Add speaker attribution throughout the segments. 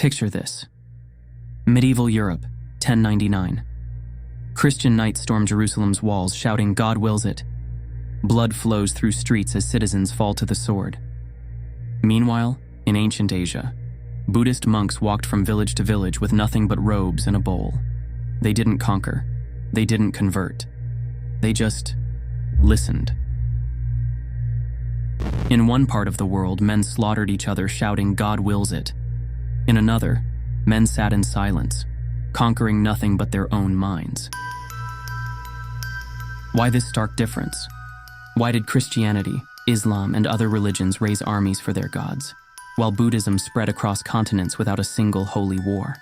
Speaker 1: Picture this. Medieval Europe, 1099. Christian knights storm Jerusalem's walls, shouting, "God wills it." Blood flows through streets as citizens fall to the sword. Meanwhile, in ancient Asia, Buddhist monks walked from village to village with nothing but robes and a bowl. They didn't conquer. They didn't convert. They just listened. In one part of the world, men slaughtered each other, shouting, "God wills it." In another, men sat in silence, conquering nothing but their own minds. Why this stark difference? Why did Christianity, Islam, and other religions raise armies for their gods, while Buddhism spread across continents without a single holy war?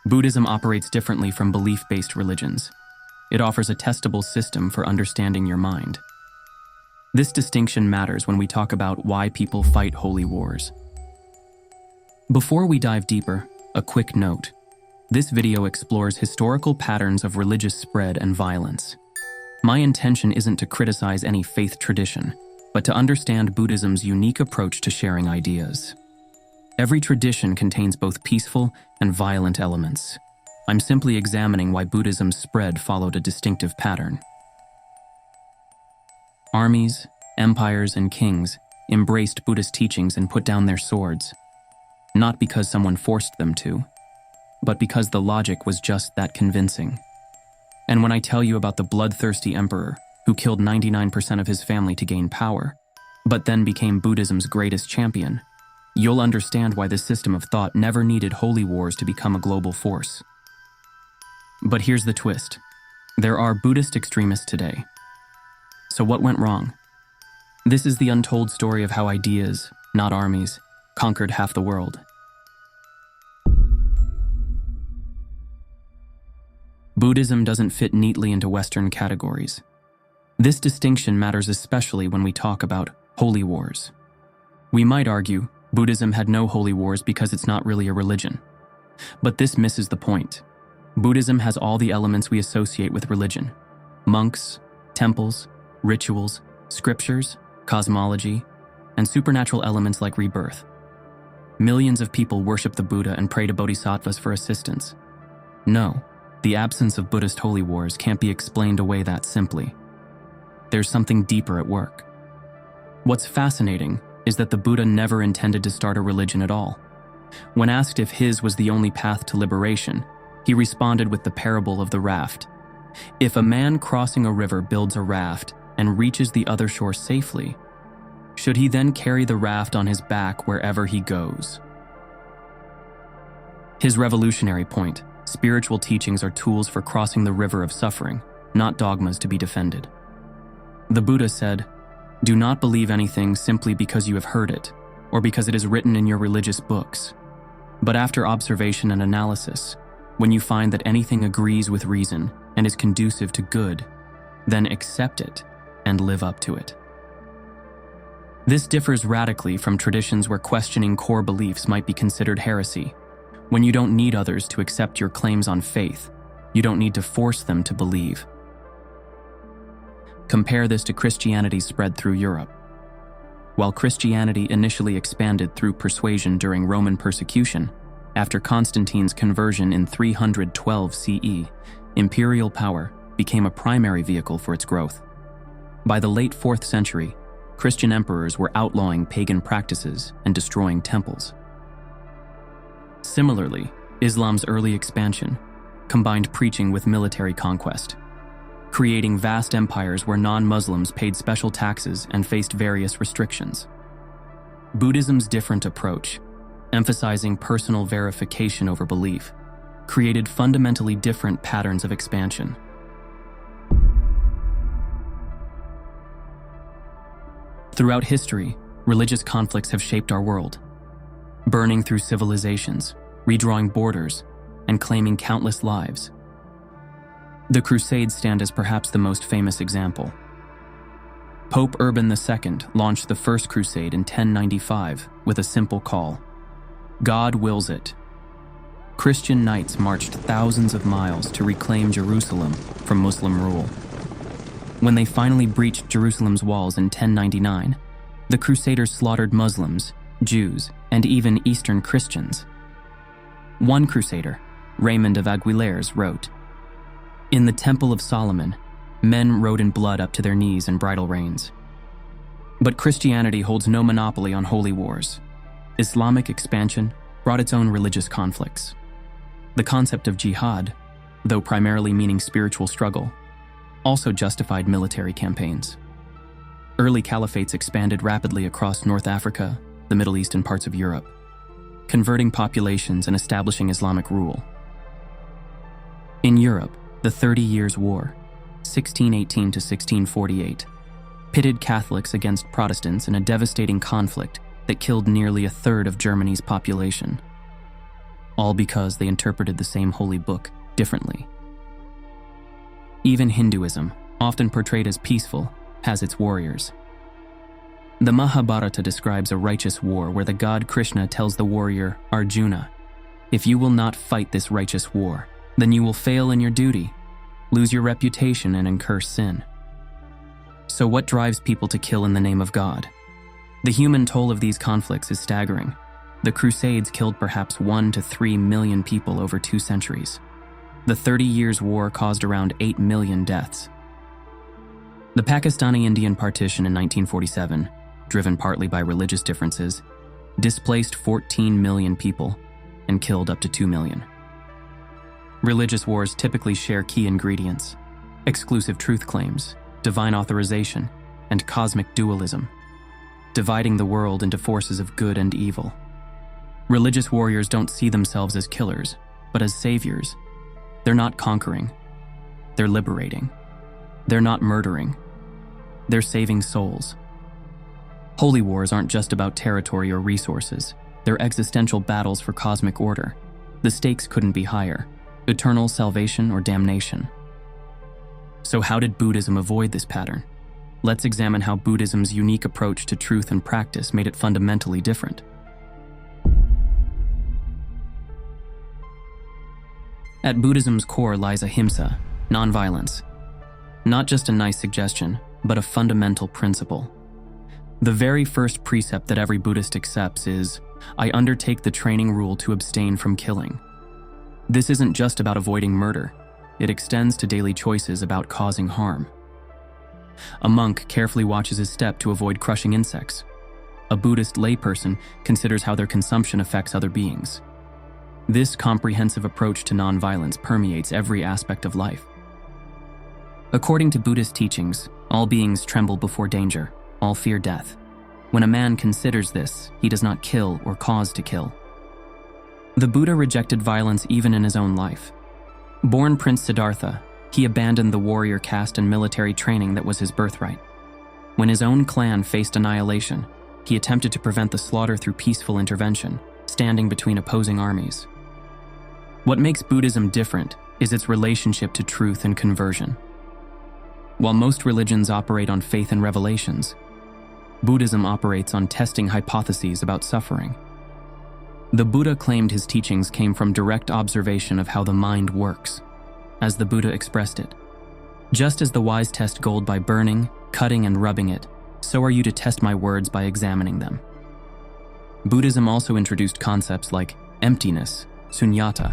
Speaker 1: Buddhism operates differently from belief-based religions. It offers a testable system for understanding your mind. This distinction matters when we talk about why people fight holy wars. Before we dive deeper, a quick note. This video explores historical patterns of religious spread and violence. My intention isn't to criticize any faith tradition, but to understand Buddhism's unique approach to sharing ideas. Every tradition contains both peaceful and violent elements. I'm simply examining why Buddhism's spread followed a distinctive pattern. Armies, empires, and kings embraced Buddhist teachings and put down their swords, not because someone forced them to, but because the logic was just that convincing. And when I tell you about the bloodthirsty emperor who killed 99% of his family to gain power, but then became Buddhism's greatest champion, you'll understand why this system of thought never needed holy wars to become a global force. But here's the twist. There are Buddhist extremists today. So what went wrong? This is the untold story of how ideas, not armies, conquered half the world. Buddhism doesn't fit neatly into Western categories. This distinction matters especially when we talk about holy wars. We might argue Buddhism had no holy wars because it's not really a religion. But this misses the point. Buddhism has all the elements we associate with religion: monks, temples, rituals, scriptures, cosmology, and supernatural elements like rebirth. Millions of people worship the Buddha and pray to bodhisattvas for assistance. No, the absence of Buddhist holy wars can't be explained away that simply. There's something deeper at work. What's fascinating is that the Buddha never intended to start a religion at all. When asked if his was the only path to liberation, he responded with the parable of the raft. If a man crossing a river builds a raft and reaches the other shore safely, should he then carry the raft on his back wherever he goes? His revolutionary point: spiritual teachings are tools for crossing the river of suffering, not dogmas to be defended. The Buddha said, "Do not believe anything simply because you have heard it, or because it is written in your religious books. But after observation and analysis, when you find that anything agrees with reason and is conducive to good, then accept it and live up to it." This differs radically from traditions where questioning core beliefs might be considered heresy. When you don't need others to accept your claims on faith, you don't need to force them to believe. Compare this to Christianity's spread through Europe. While Christianity initially expanded through persuasion during Roman persecution, after Constantine's conversion in 312 CE, imperial power became a primary vehicle for its growth. By the late 4th century, Christian emperors were outlawing pagan practices and destroying temples. Similarly, Islam's early expansion combined preaching with military conquest, creating vast empires where non-Muslims paid special taxes and faced various restrictions. Buddhism's different approach, emphasizing personal verification over belief, created fundamentally different patterns of expansion. Throughout history, religious conflicts have shaped our world, burning through civilizations, redrawing borders, and claiming countless lives. The Crusades stand as perhaps the most famous example. Pope Urban II launched the First Crusade in 1095 with a simple call: "God wills it." Christian knights marched thousands of miles to reclaim Jerusalem from Muslim rule. When they finally breached Jerusalem's walls in 1099, the Crusaders slaughtered Muslims, Jews, and even Eastern Christians. One crusader, Raymond of Aguilers, wrote, "In the Temple of Solomon, men rode in blood up to their knees in bridle reins." But Christianity holds no monopoly on holy wars. Islamic expansion brought its own religious conflicts. The concept of jihad, though primarily meaning spiritual struggle, also justified military campaigns. Early caliphates expanded rapidly across North Africa, the Middle East, and parts of Europe, converting populations and establishing Islamic rule. In Europe, the 30 Years' War, 1618 to 1648, pitted Catholics against Protestants in a devastating conflict that killed nearly a third of Germany's population, all because they interpreted the same holy book differently. Even Hinduism, often portrayed as peaceful, has its warriors. The Mahabharata describes a righteous war where the god Krishna tells the warrior Arjuna, "If you will not fight this righteous war, then you will fail in your duty, lose your reputation, and incur sin." So what drives people to kill in the name of God? The human toll of these conflicts is staggering. The Crusades killed perhaps 1 to 3 million people over 2 centuries. The 30 Years' War caused around 8 million deaths. The Pakistani-Indian partition in 1947, driven partly by religious differences, displaced 14 million people and killed up to 2 million. Religious wars typically share key ingredients: exclusive truth claims, divine authorization, and cosmic dualism, dividing the world into forces of good and evil. Religious warriors don't see themselves as killers, but as saviors. They're not conquering. They're liberating. They're not murdering. They're saving souls. Holy wars aren't just about territory or resources. They're existential battles for cosmic order. The stakes couldn't be higher: eternal salvation or damnation. So how did Buddhism avoid this pattern? Let's examine how Buddhism's unique approach to truth and practice made it fundamentally different. At Buddhism's core lies ahimsa, nonviolence. Not just a nice suggestion, but a fundamental principle. The very first precept that every Buddhist accepts is, "I undertake the training rule to abstain from killing." This isn't just about avoiding murder. It extends to daily choices about causing harm. A monk carefully watches his step to avoid crushing insects. A Buddhist layperson considers how their consumption affects other beings. This comprehensive approach to nonviolence permeates every aspect of life. According to Buddhist teachings, all beings tremble before danger, all fear death. When a man considers this, he does not kill or cause to kill. The Buddha rejected violence even in his own life. Born Prince Siddhartha, he abandoned the warrior caste and military training that was his birthright. When his own clan faced annihilation, he attempted to prevent the slaughter through peaceful intervention, standing between opposing armies. What makes Buddhism different is its relationship to truth and conversion. While most religions operate on faith and revelations, Buddhism operates on testing hypotheses about suffering. The Buddha claimed his teachings came from direct observation of how the mind works, as the Buddha expressed it. Just as the wise test gold by burning, cutting, and rubbing it, so are you to test my words by examining them. Buddhism also introduced concepts like emptiness, sunyata,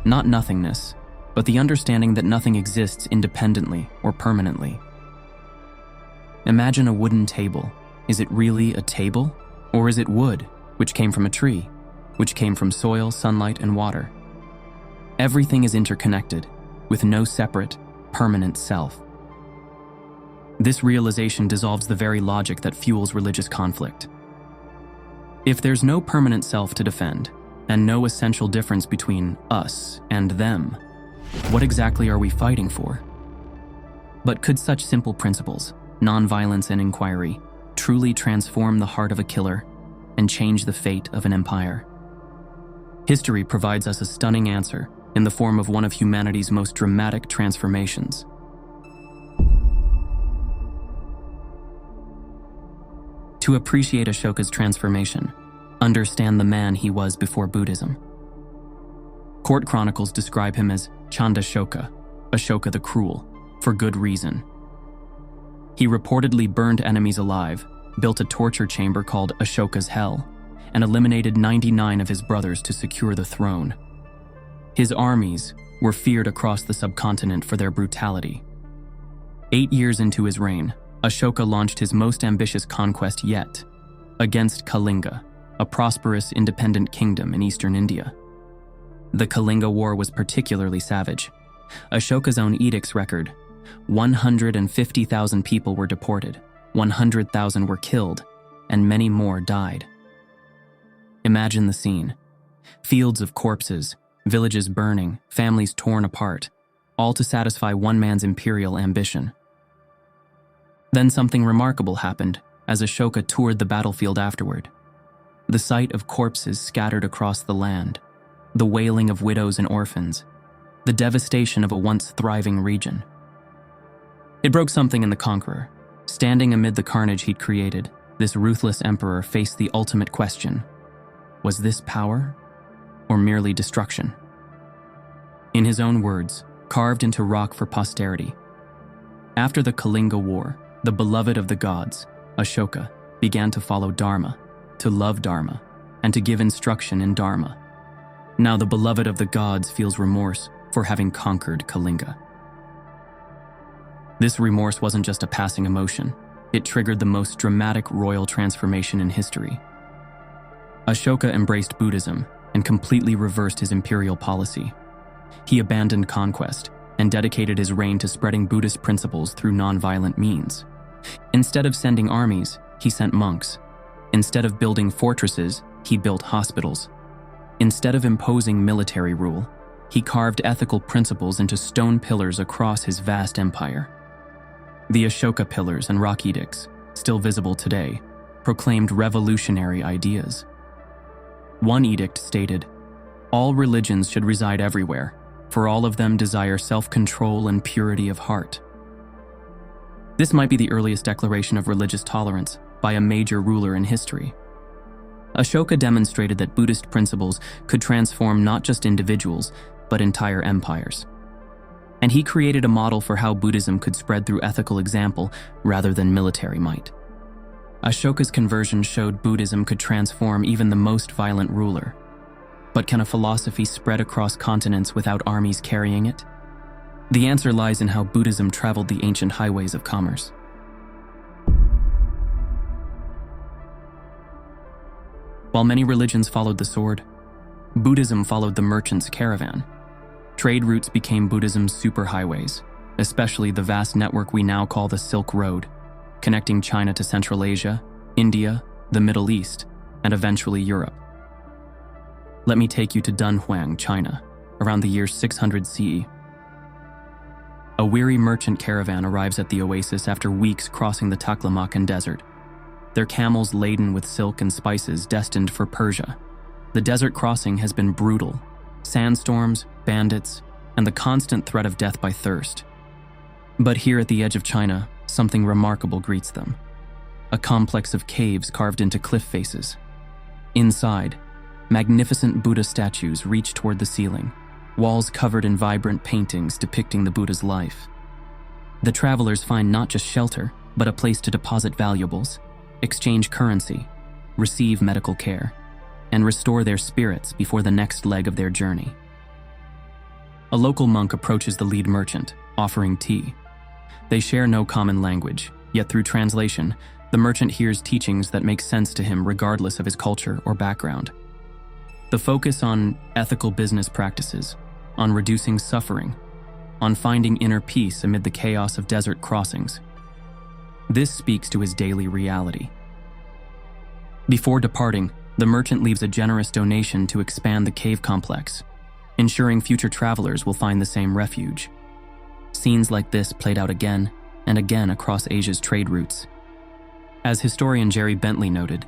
Speaker 1: not nothingness, but the understanding that nothing exists independently or permanently. Imagine a wooden table. Is it really a table? Or is it wood, which came from a tree, which came from soil, sunlight, and water? Everything is interconnected, with no separate, permanent self. This realization dissolves the very logic that fuels religious conflict. If there's no permanent self to defend, and no essential difference between us and them, what exactly are we fighting for? But could such simple principles, nonviolence and inquiry, truly transform the heart of a killer and change the fate of an empire? History provides us a stunning answer in the form of one of humanity's most dramatic transformations. To appreciate Ashoka's transformation, understand the man he was before Buddhism. Court chronicles describe him as Ashoka, Ashoka the Cruel, for good reason. He reportedly burned enemies alive, built a torture chamber called Ashoka's Hell, and eliminated 99 of his brothers to secure the throne. His armies were feared across the subcontinent for their brutality. 8 years into his reign, Ashoka launched his most ambitious conquest yet, against Kalinga, a prosperous independent kingdom in eastern India. The Kalinga War was particularly savage. Ashoka's own edicts record 150,000 people were deported, 100,000 were killed, and many more died. Imagine the scene. Fields of corpses, villages burning, families torn apart, all to satisfy one man's imperial ambition. Then something remarkable happened as Ashoka toured the battlefield afterward. The sight of corpses scattered across the land, the wailing of widows and orphans, the devastation of a once thriving region. It broke something in the conqueror. Standing amid the carnage he'd created, this ruthless emperor faced the ultimate question: was this power or merely destruction? In his own words, carved into rock for posterity, after the Kalinga War, the beloved of the gods, Ashoka, began to follow Dharma, to love Dharma, and to give instruction in Dharma. Now the beloved of the gods feels remorse for having conquered Kalinga. This remorse wasn't just a passing emotion. It triggered the most dramatic royal transformation in history. Ashoka embraced Buddhism and completely reversed his imperial policy. He abandoned conquest and dedicated his reign to spreading Buddhist principles through nonviolent means. Instead of sending armies, he sent monks. Instead of building fortresses, he built hospitals. Instead of imposing military rule, he carved ethical principles into stone pillars across his vast empire. The Ashoka pillars and rock edicts, still visible today, proclaimed revolutionary ideas. One edict stated, "All religions should reside everywhere, for all of them desire self-control and purity of heart." This might be the earliest declaration of religious tolerance by a major ruler in history. Ashoka demonstrated that Buddhist principles could transform not just individuals, but entire empires. And he created a model for how Buddhism could spread through ethical example rather than military might. Ashoka's conversion showed Buddhism could transform even the most violent ruler. But can a philosophy spread across continents without armies carrying it? The answer lies in how Buddhism traveled the ancient highways of commerce. While many religions followed the sword, Buddhism followed the merchant's caravan. Trade routes became Buddhism's superhighways, especially the vast network we now call the Silk Road, connecting China to Central Asia, India, the Middle East, and eventually Europe. Let me take you to Dunhuang, China, around the year 600 CE. A weary merchant caravan arrives at the oasis after weeks crossing the Taklamakan Desert, their camels laden with silk and spices destined for Persia. The desert crossing has been brutal: sandstorms, bandits, and the constant threat of death by thirst. But here at the edge of China, something remarkable greets them: a complex of caves carved into cliff faces. Inside, magnificent Buddha statues reach toward the ceiling, walls covered in vibrant paintings depicting the Buddha's life. The travelers find not just shelter, but a place to deposit valuables, exchange currency, receive medical care, and restore their spirits before the next leg of their journey. A local monk approaches the lead merchant, offering tea. They share no common language, yet through translation, the merchant hears teachings that make sense to him regardless of his culture or background. The focus on ethical business practices, on reducing suffering, on finding inner peace amid the chaos of desert crossings. This speaks to his daily reality. Before departing, the merchant leaves a generous donation to expand the cave complex, ensuring future travelers will find the same refuge. Scenes like this played out again and again across Asia's trade routes. As historian Jerry Bentley noted,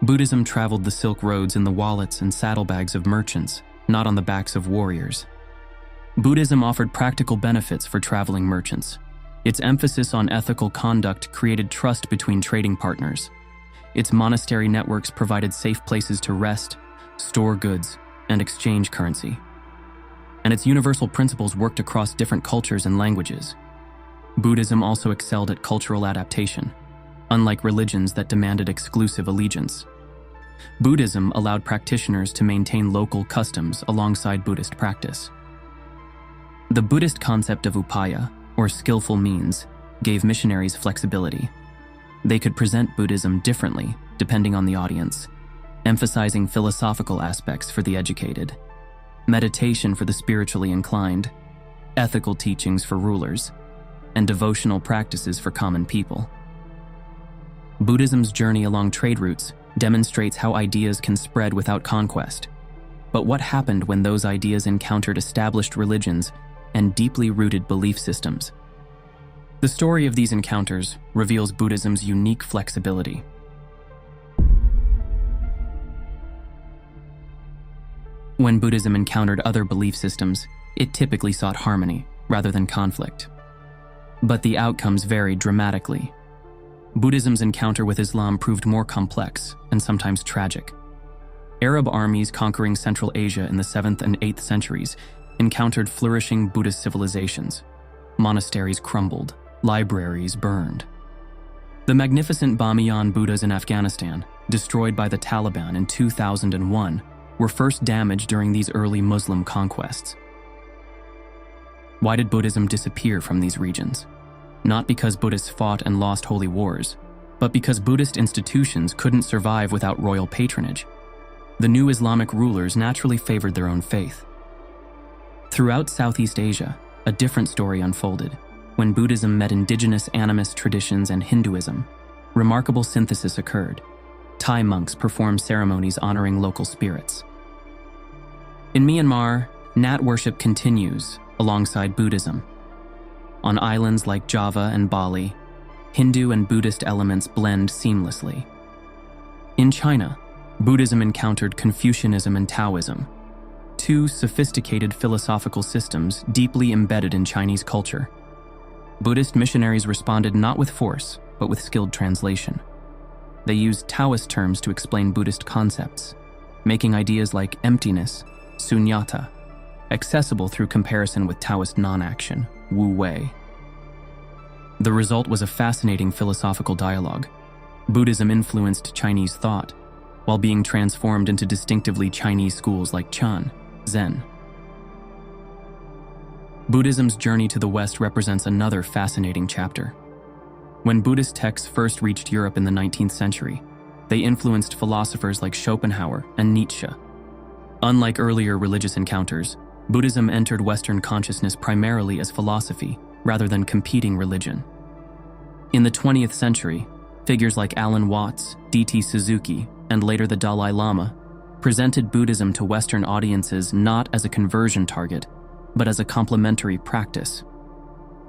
Speaker 1: Buddhism traveled the Silk Roads in the wallets and saddlebags of merchants, not on the backs of warriors. Buddhism offered practical benefits for traveling merchants. Its emphasis on ethical conduct created trust between trading partners. Its monastery networks provided safe places to rest, store goods, and exchange currency. And its universal principles worked across different cultures and languages. Buddhism also excelled at cultural adaptation, unlike religions that demanded exclusive allegiance. Buddhism allowed practitioners to maintain local customs alongside Buddhist practice. The Buddhist concept of upaya, or skillful means, gave missionaries flexibility. They could present Buddhism differently depending on the audience, emphasizing philosophical aspects for the educated, meditation for the spiritually inclined, ethical teachings for rulers, and devotional practices for common people. Buddhism's journey along trade routes demonstrates how ideas can spread without conquest. But what happened when those ideas encountered established religions and deeply rooted belief systems? The story of these encounters reveals Buddhism's unique flexibility. When Buddhism encountered other belief systems, it typically sought harmony rather than conflict. But the outcomes varied dramatically. Buddhism's encounter with Islam proved more complex and sometimes tragic. Arab armies conquering Central Asia in the 7th and 8th centuries encountered flourishing Buddhist civilizations. Monasteries crumbled, libraries burned. The magnificent Bamiyan Buddhas in Afghanistan, destroyed by the Taliban in 2001, were first damaged during these early Muslim conquests. Why did Buddhism disappear from these regions? Not because Buddhists fought and lost holy wars, but because Buddhist institutions couldn't survive without royal patronage. The new Islamic rulers naturally favored their own faith. Throughout Southeast Asia, a different story unfolded. When Buddhism met indigenous animist traditions and Hinduism, remarkable synthesis occurred. Thai monks performed ceremonies honoring local spirits. In Myanmar, Nat worship continues alongside Buddhism. On islands like Java and Bali, Hindu and Buddhist elements blend seamlessly. In China, Buddhism encountered Confucianism and Taoism, two sophisticated philosophical systems deeply embedded in Chinese culture. Buddhist missionaries responded not with force, but with skilled translation. They used Taoist terms to explain Buddhist concepts, making ideas like emptiness, sunyata, accessible through comparison with Taoist non-action, Wu Wei. The result was a fascinating philosophical dialogue. Buddhism influenced Chinese thought, while being transformed into distinctively Chinese schools like Chan, Zen. Buddhism's journey to the West represents another fascinating chapter. When Buddhist texts first reached Europe in the 19th century, they influenced philosophers like Schopenhauer and Nietzsche. Unlike earlier religious encounters, Buddhism entered Western consciousness primarily as philosophy, rather than competing religion. In the 20th century, figures like Alan Watts, D.T. Suzuki, and later the Dalai Lama presented Buddhism to Western audiences not as a conversion target, but as a complementary practice.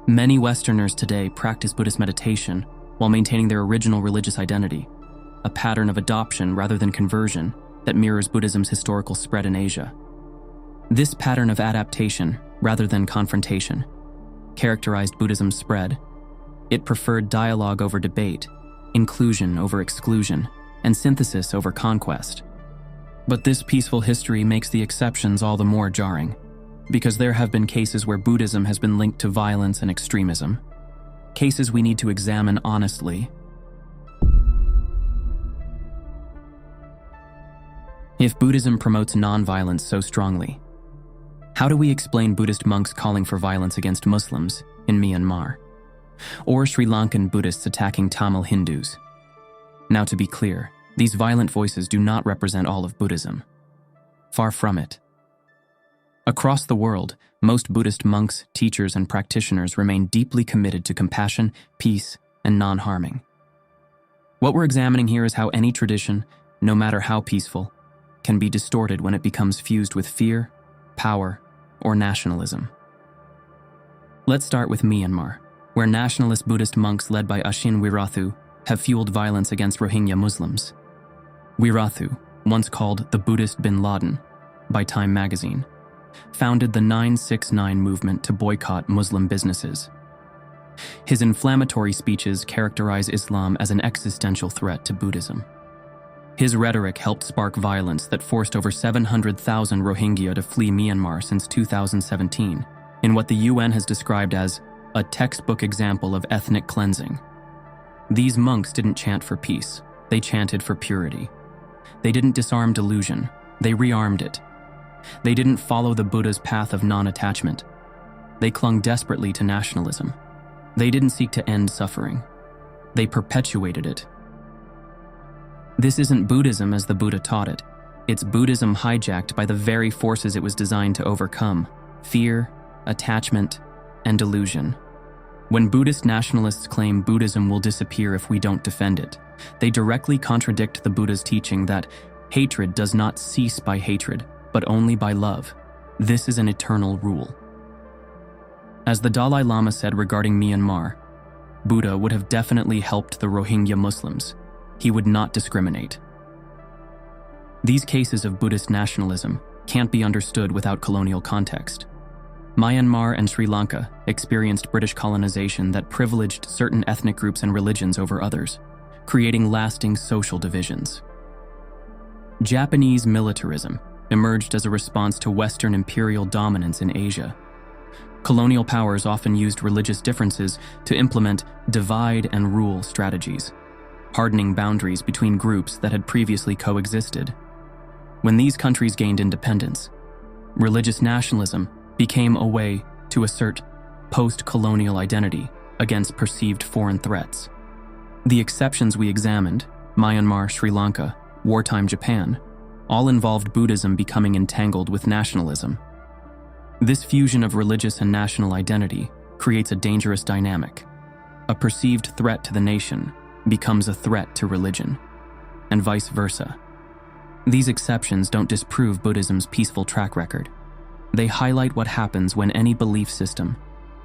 Speaker 1: Many Westerners today practice Buddhist meditation while maintaining their original religious identity, a pattern of adoption rather than conversion that mirrors Buddhism's historical spread in Asia. This pattern of adaptation, rather than confrontation, characterized Buddhism's spread. It preferred dialogue over debate, inclusion over exclusion, and synthesis over conquest. But this peaceful history makes the exceptions all the more jarring, because there have been cases where Buddhism has been linked to violence and extremism, cases we need to examine honestly. If Buddhism promotes nonviolence so strongly, how do we explain Buddhist monks calling for violence against Muslims in Myanmar, or Sri Lankan Buddhists attacking Tamil Hindus? Now, to be clear, these violent voices do not represent all of Buddhism. Far from it. Across the world, most Buddhist monks, teachers, and practitioners remain deeply committed to compassion, peace, and non-harming. What we're examining here is how any tradition, no matter how peaceful, can be distorted when it becomes fused with fear, power, or nationalism. Let's start with Myanmar, where nationalist Buddhist monks led by Ashin Wirathu have fueled violence against Rohingya Muslims. Wirathu, once called the Buddhist bin Laden by Time magazine, founded the 969 movement to boycott Muslim businesses. His inflammatory speeches characterize Islam as an existential threat to Buddhism. His rhetoric helped spark violence that forced over 700,000 Rohingya to flee Myanmar since 2017, in what the UN has described as a textbook example of ethnic cleansing. These monks didn't chant for peace, they chanted for purity. They didn't disarm delusion, they rearmed it. They didn't follow the Buddha's path of non-attachment. They clung desperately to nationalism. They didn't seek to end suffering. They perpetuated it. This isn't Buddhism as the Buddha taught it. It's Buddhism hijacked by the very forces it was designed to overcome: fear, attachment, and delusion. When Buddhist nationalists claim Buddhism will disappear if we don't defend it, they directly contradict the Buddha's teaching that hatred does not cease by hatred, but only by love. This is an eternal rule. As the Dalai Lama said regarding Myanmar, Buddha would have definitely helped the Rohingya Muslims. He would not discriminate. These cases of Buddhist nationalism can't be understood without colonial context. Myanmar and Sri Lanka experienced British colonization that privileged certain ethnic groups and religions over others, creating lasting social divisions. Japanese militarism emerged as a response to Western imperial dominance in Asia. Colonial powers often used religious differences to implement divide and rule strategies, hardening boundaries between groups that had previously coexisted. When these countries gained independence, religious nationalism became a way to assert post-colonial identity against perceived foreign threats. The exceptions we examined, Myanmar, Sri Lanka, wartime Japan, all involved Buddhism becoming entangled with nationalism. This fusion of religious and national identity creates a dangerous dynamic. A perceived threat to the nation becomes a threat to religion, and vice versa. These exceptions don't disprove Buddhism's peaceful track record. They highlight what happens when any belief system,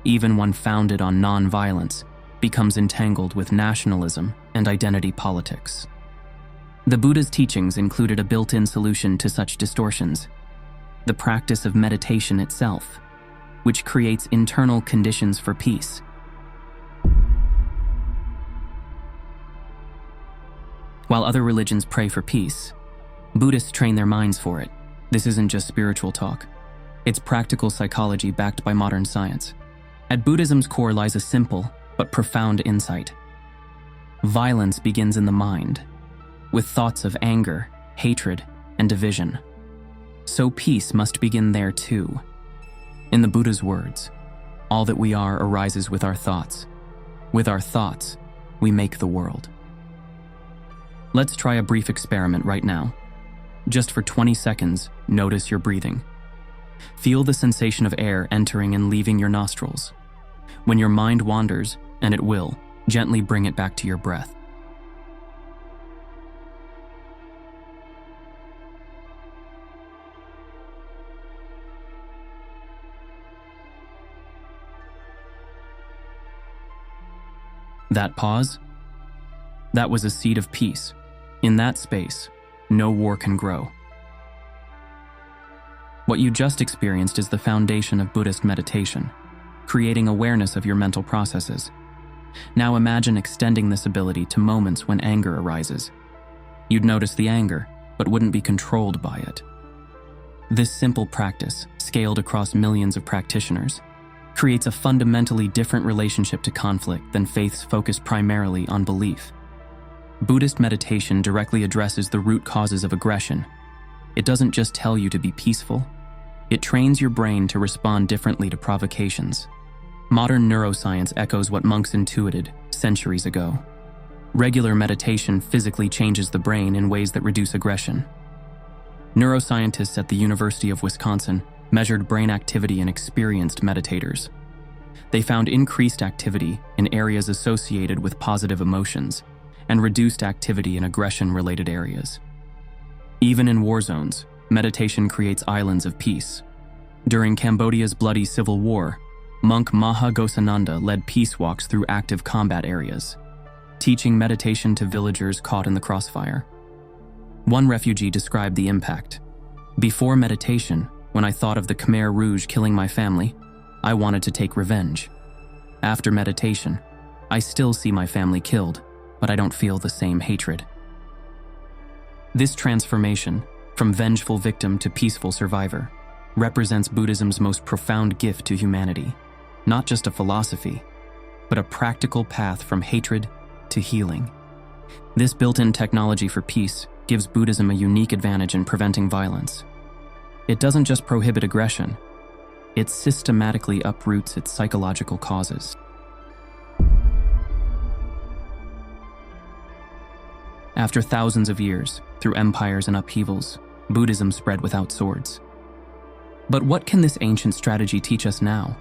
Speaker 1: even one founded on non-violence, becomes entangled with nationalism and identity politics. The Buddha's teachings included a built-in solution to such distortions: the practice of meditation itself, which creates internal conditions for peace. While other religions pray for peace, Buddhists train their minds for it. This isn't just spiritual talk. It's practical psychology backed by modern science. At Buddhism's core lies a simple but profound insight. Violence begins in the mind, with thoughts of anger, hatred, and division. So peace must begin there too. In the Buddha's words, all that we are arises with our thoughts. With our thoughts, we make the world. Let's try a brief experiment right now. Just for 20 seconds, notice your breathing. Feel the sensation of air entering and leaving your nostrils. When your mind wanders, and it will, gently bring it back to your breath. That pause? That was a seed of peace. In that space, no war can grow. What you just experienced is the foundation of Buddhist meditation, creating awareness of your mental processes. Now imagine extending this ability to moments when anger arises. You'd notice the anger, but wouldn't be controlled by it. This simple practice, scaled across millions of practitioners, creates a fundamentally different relationship to conflict than faiths focused primarily on belief. Buddhist meditation directly addresses the root causes of aggression. It doesn't just tell you to be peaceful, it trains your brain to respond differently to provocations. Modern neuroscience echoes what monks intuited centuries ago. Regular meditation physically changes the brain in ways that reduce aggression. Neuroscientists at the University of Wisconsin measured brain activity in experienced meditators. They found increased activity in areas associated with positive emotions and reduced activity in aggression-related areas. Even in war zones, meditation creates islands of peace. During Cambodia's bloody civil war, monk Maha Ghosananda led peace walks through active combat areas, teaching meditation to villagers caught in the crossfire. One refugee described the impact. Before meditation, when I thought of the Khmer Rouge killing my family, I wanted to take revenge. After meditation, I still see my family killed, but I don't feel the same hatred. This transformation, from vengeful victim to peaceful survivor, represents Buddhism's most profound gift to humanity. Not just a philosophy, but a practical path from hatred to healing. This built-in technology for peace gives Buddhism a unique advantage in preventing violence. It doesn't just prohibit aggression, it systematically uproots its psychological causes. After thousands of years, through empires and upheavals, Buddhism spread without swords. But what can this ancient strategy teach us now,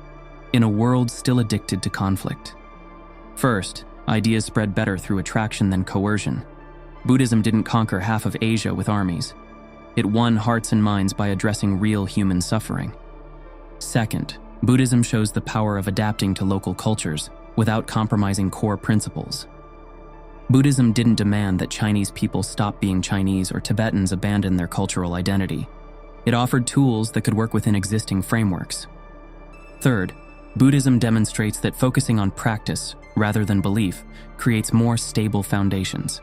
Speaker 1: in a world still addicted to conflict? First, ideas spread better through attraction than coercion. Buddhism didn't conquer half of Asia with armies. It won hearts and minds by addressing real human suffering. Second, Buddhism shows the power of adapting to local cultures without compromising core principles. Buddhism didn't demand that Chinese people stop being Chinese or Tibetans abandon their cultural identity. It offered tools that could work within existing frameworks. Third, Buddhism demonstrates that focusing on practice rather than belief creates more stable foundations.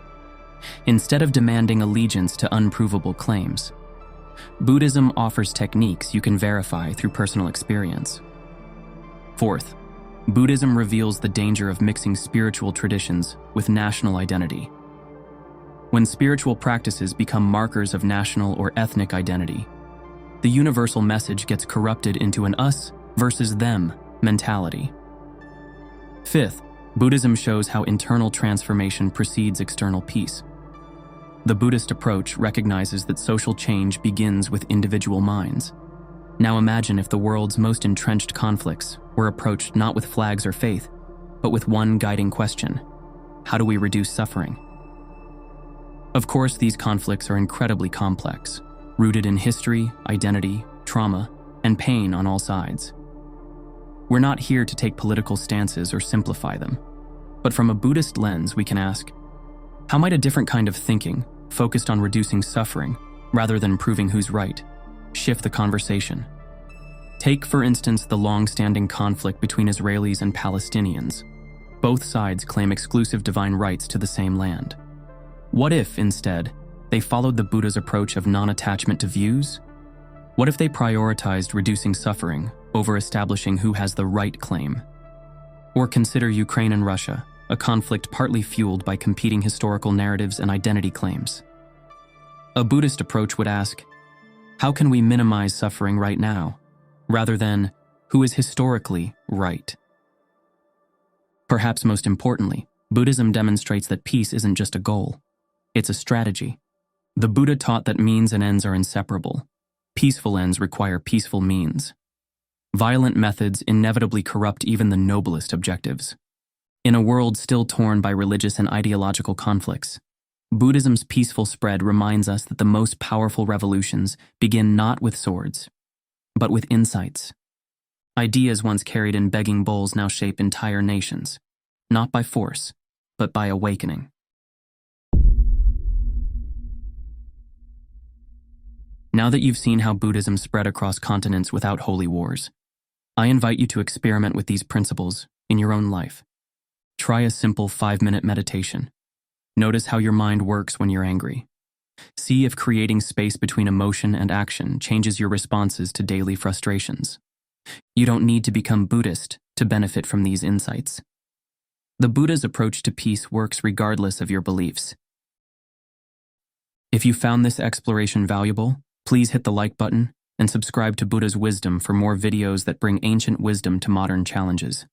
Speaker 1: Instead of demanding allegiance to unprovable claims, Buddhism offers techniques you can verify through personal experience. Fourth, Buddhism reveals the danger of mixing spiritual traditions with national identity. When spiritual practices become markers of national or ethnic identity, the universal message gets corrupted into an us versus them mentality. Fifth, Buddhism shows how internal transformation precedes external peace. The Buddhist approach recognizes that social change begins with individual minds. Now imagine if the world's most entrenched conflicts were approached not with flags or faith, but with one guiding question: how do we reduce suffering? Of course, these conflicts are incredibly complex, rooted in history, identity, trauma, and pain on all sides. We're not here to take political stances or simplify them, but from a Buddhist lens, we can ask, how might a different kind of thinking, focused on reducing suffering rather than proving who's right, shift the conversation? Take, for instance, the long-standing conflict between Israelis and Palestinians. Both sides claim exclusive divine rights to the same land. What if, instead, they followed the Buddha's approach of non-attachment to views? What if they prioritized reducing suffering over establishing who has the right claim? Or consider Ukraine and Russia, a conflict partly fueled by competing historical narratives and identity claims. A Buddhist approach would ask, how can we minimize suffering right now, rather than who is historically right? Perhaps most importantly, Buddhism demonstrates that peace isn't just a goal, it's a strategy. The Buddha taught that means and ends are inseparable. Peaceful ends require peaceful means. Violent methods inevitably corrupt even the noblest objectives. In a world still torn by religious and ideological conflicts, Buddhism's peaceful spread reminds us that the most powerful revolutions begin not with swords, but with insights. Ideas once carried in begging bowls now shape entire nations, not by force, but by awakening. Now that you've seen how Buddhism spread across continents without holy wars, I invite you to experiment with these principles in your own life. Try a simple 5-minute meditation. Notice how your mind works when you're angry. See if creating space between emotion and action changes your responses to daily frustrations. You don't need to become Buddhist to benefit from these insights. The Buddha's approach to peace works regardless of your beliefs. If you found this exploration valuable, please hit the like button and subscribe to Buddha's Wisdom for more videos that bring ancient wisdom to modern challenges.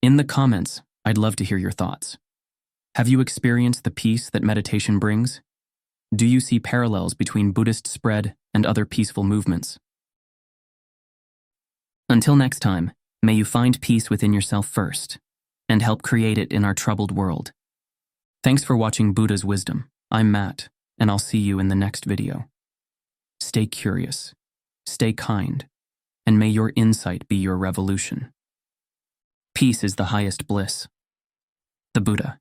Speaker 1: In the comments, I'd love to hear your thoughts. Have you experienced the peace that meditation brings? Do you see parallels between Buddhist spread and other peaceful movements? Until next time, may you find peace within yourself first and help create it in our troubled world. Thanks for watching Buddha's Wisdom. I'm Matt, and I'll see you in the next video. Stay curious, stay kind, and may your insight be your revolution. Peace is the highest bliss. The Buddha.